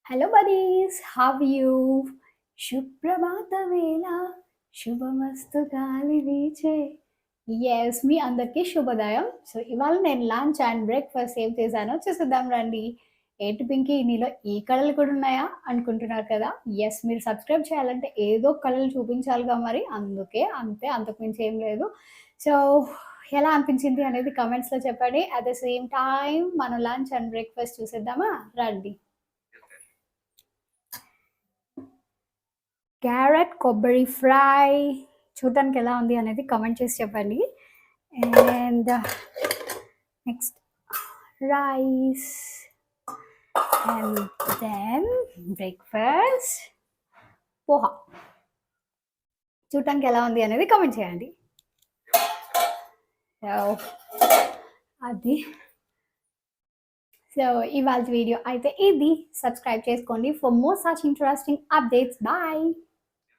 Hello buddies, have you? సుప్రభాత వేళ శుభమస్తు గాలి వీచే. ఎస్, మీ అందరికీ శుభోదయం. సో ఇవాళ నేను లంచ్ అండ్ బ్రేక్ఫాస్ట్ సేవ్ చేశాను, చూసేద్దాం రండి. ఏంటి పింకీ, నీలో ఈ కళలు కూడా ఉన్నాయా అనుకుంటున్నారు కదా? ఎస్, మీరు సబ్స్క్రైబ్ చేయాలంటే ఏదో కళలు చూపించాలిగా, మరి అందుకే, అంతే, అంతకుమించి ఏం లేదు. సో ఎలా అనిపించింది అనేది కమెంట్స్లో చెప్పండి. అట్ ద సేమ్ టైం మనం లంచ్ అండ్ బ్రేక్ఫాస్ట్ చూసేద్దామా రండి. క్యారెట్ కొబ్బరి ఫ్రై చూడటానికి ఎలా ఉంది అనేది కమెంట్ చేసి చెప్పండి. And next rice and then breakfast poha. చూడటానికి ఎలా ఉంది అనేది కమెంట్ చేయండి. అది సో ఇవాళ వీడియో అయితే ఇది. సబ్స్క్రైబ్ చేసుకోండి for more such interesting updates. Bye.